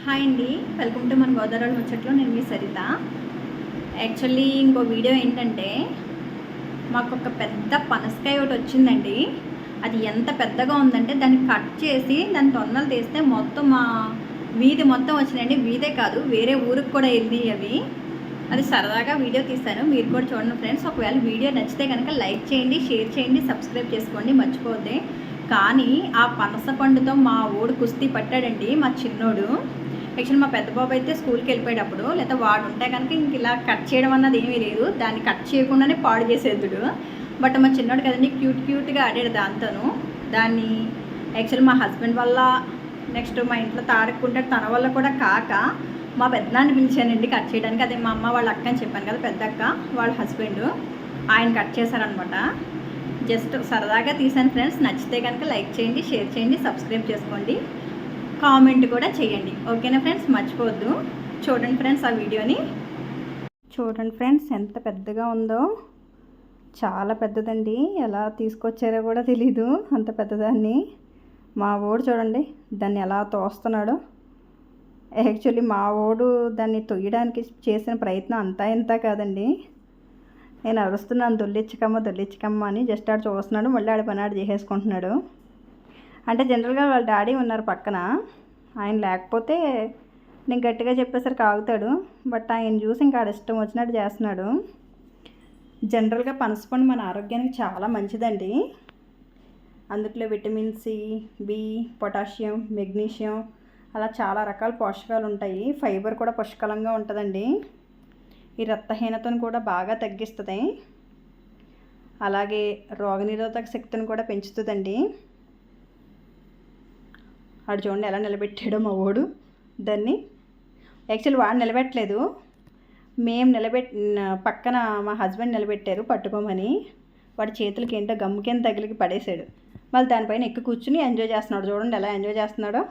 Hi అండి, welcome to మన గోదావరి ముచ్చట్లో. నేను మీ సరిత. యాక్చువల్లీ ఇంకో వీడియో ఏంటంటే, మాకు ఒక పెద్ద పనసకాయ ఒకటి వచ్చిందండి. అది ఎంత పెద్దగా ఉందంటే దాన్ని కట్ చేసి దాని తొన్నలు తీస్తే మొత్తం మా వీధి మొత్తం వచ్చినాయండి. వీధే కాదు, వేరే ఊరికి కూడా వెళ్ళి అవి. అది సరదాగా వీడియో తీస్తాను, మీరు కూడా చూడండి ఫ్రెండ్స్. ఒకవేళ వీడియో నచ్చితే కనుక లైక్ చేయండి, షేర్ చేయండి, సబ్స్క్రైబ్ చేసుకోండి, మర్చిపోద్ది. కానీ ఆ పనస పండుతో మా ఊడు కుస్తీ పట్టాడండి, మా చిన్నోడు. యాక్చువల్లీ మా పెద్ద బాబు అయితే స్కూల్కి వెళ్ళిపోయేటప్పుడు, లేదా వాడు ఉంటే కనుక ఇంక ఇలా కట్ చేయడం అన్నది ఏమీ లేదు, దాన్ని కట్ చేయకుండానే పాడు చేసేద్దుడు. బట్ మా చిన్నోడు కదండి, క్యూట్గా ఆడాడు దాంతోను. దాన్ని యాక్చువల్లీ మా హస్బెండ్ వల్ల, నెక్స్ట్ మా ఇంట్లో తారక్కుంటాడు తన వల్ల కూడా కాక మా పెద్దనాన్ని పిలిచానండి కట్ చేయడానికి. అదే మా అమ్మ వాళ్ళ అక్క అని చెప్పాను కదా, పెద్ద అక్క వాళ్ళ హస్బెండ్, ఆయన కట్ చేశారనమాట. జస్ట్ సరదాగా తీసాను ఫ్రెండ్స్. నచ్చితే కనుక లైక్ చేయండి, షేర్ చేయండి, సబ్స్క్రైబ్ చేసుకోండి, కామెంట్ కూడా చేయండి. ఓకేనా ఫ్రెండ్స్, మర్చిపోవద్దు. చూడండి ఫ్రెండ్స్, ఆ వీడియోని చూడండి ఫ్రెండ్స్, ఎంత పెద్దగా ఉందో. చాలా పెద్దదండి, ఎలా తీసుకొచ్చారో కూడా తెలీదు, అంత పెద్దదాన్ని. మా ఓడు చూడండి దాన్ని ఎలా తోస్తున్నాడో. యాక్చువల్లీ మా ఓడు దాన్ని తొయ్యడానికి చేసిన ప్రయత్నం అంతా ఇంత కాదండి. నేను అరుస్తున్నాను, దొల్లించకమ్మ అని. జస్ట్ ఆడు చూస్తున్నాడు, మళ్ళీ ఆడి పని ఆడు చేసేసుకుంటున్నాడు. అంటే జనరల్గా వాళ్ళ డాడీ ఉన్నారు పక్కన, ఆయన లేకపోతే నేను గట్టిగా చెప్పేసరికి ఆగుతాడు. బట్ ఆయన చూసి ఇంకా ఆడ ఇష్టం వచ్చినట్టు చేస్తున్నాడు. జనరల్గా పనసపండు మన ఆరోగ్యానికి చాలా మంచిదండి. అందులో vitamin C, B, potassium, magnesium, అలా చాలా రకాల పోషకాలు ఉంటాయి. ఫైబర్ కూడా పుష్కలంగా ఉంటుందండి. ఈ రక్తహీనతను కూడా బాగా తగ్గిస్తుంది. అలాగే రోగనిరోధక శక్తిని కూడా పెంచుతుందండి. వాడు చూడండి ఎలా నిలబెట్టాడో మా వాడు దాన్ని. యాక్చువల్లీ వాడు నిలబెట్టలేదు, మేము పక్కన మా హస్బెండ్ నిలబెట్టారు పట్టుకోమని. వాడి చేతులకి ఏంటో గమ్ముకేం తగిలికి పడేశాడు. మళ్ళీ దానిపైన ఎక్కి కూర్చుని ఎంజాయ్ చేస్తున్నాడు. చూడండి ఎలా ఎంజాయ్ చేస్తున్నాడో,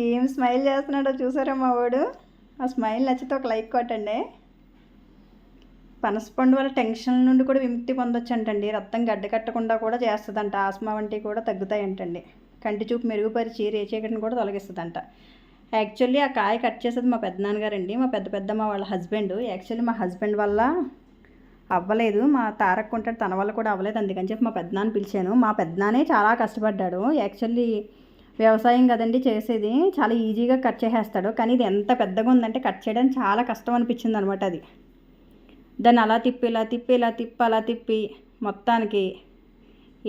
ఏం స్మైల్ చేస్తున్నాడో చూసారా మా వాడు. ఆ స్మైల్ నచ్చితే ఒక లైక్ కొట్టండి. పనసపండు వల్ల టెన్షన్ నుండి కూడా విముక్తి పొందొచ్చు అంటండి. రక్తం గడ్డకట్టకుండా కూడా చేస్తుందంట. ఆస్మా వంటివి కూడా తగ్గుతాయంటండి. కంటి చూపు మెరుగుపరిచి రేచీకటిని కూడా తొలగిస్తుందంట. యాక్చువల్లీ ఆ కాయ కట్ చేసేది మా పెద్దనాన్నగారండి, మా పెద్దమ్మ వాళ్ళ హస్బెండ్. యాక్చువల్లీ మా హస్బెండ్ వల్ల అవ్వలేదు, మా తారక్కుంటాడు తన వల్ల కూడా అవ్వలేదు. అందుకని చెప్పి మా పెద్దనాన్న పిలిచాను. మా పెద్దనాన్నే చాలా కష్టపడ్డాడు. యాక్చువల్లీ వ్యవసాయం కదండి చేసేది, చాలా ఈజీగా కట్ చేసేస్తాడు. కానీ ఇది ఎంత పెద్దగా ఉందంటే కట్ చేయడం చాలా కష్టం అనిపించింది అనమాట. అది దాన్ని అలా తిప్పి మొత్తానికి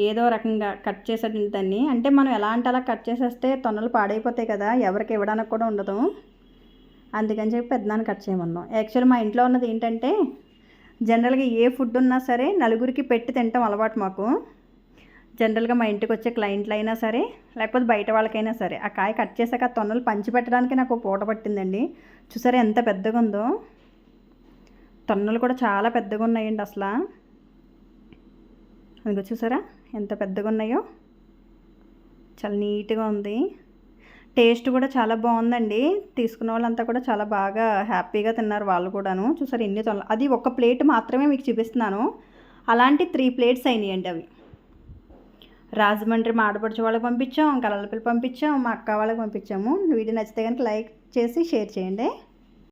ఏదో రకంగా కట్ చేసాడు దాన్ని. అంటే మనం ఎలా అంటే అలా కట్ చేసేస్తే తొన్నలు పాడైపోతాయి కదా, ఎవరికి ఇవ్వడానికి కూడా ఉండదు. అందుకని చెప్పి పెద్దనాన్ని కట్ చేయమన్నాం. యాక్చువల్లీ మా ఇంట్లో ఉన్నది ఏంటంటే, జనరల్గా ఏ ఫుడ్ ఉన్నా సరే నలుగురికి పెట్టి తింటాం అలవాటు మాకు. జనరల్గా మా ఇంటికి వచ్చే క్లయింట్లు అయినా సరే, లేకపోతే బయట వాళ్ళకైనా సరే, ఆ కాయ కట్ చేసాక ఆ తొన్నలు పంచిపెట్టడానికి నాకు పూట పట్టిందండి. చూసారా ఎంత పెద్దగా ఉందో. తొన్నలు కూడా చాలా పెద్దగా ఉన్నాయండి అసలు. అందుకో చూసారా ఎంత పెద్దగా ఉన్నాయో. చాలా నీట్గా ఉంది, టేస్ట్ కూడా చాలా బాగుందండి. తీసుకున్న వాళ్ళంతా కూడా చాలా బాగా హ్యాపీగా తిన్నారు వాళ్ళు కూడాను. చూసారు ఎన్ని తొనలు. అది ఒక ప్లేట్ మాత్రమే మీకు చూపిస్తున్నాను, అలాంటి 3 ప్లేట్స్ అయినాయండి అవి. రాజమండ్రి మా ఆడపడుచు వాళ్ళకి పంపించాం, కలలపల్లి పంపించాం, మా అక్క వాళ్ళకి పంపించాము. వీడియో నచ్చితే కనుక లైక్ చేసి షేర్ చేయండి.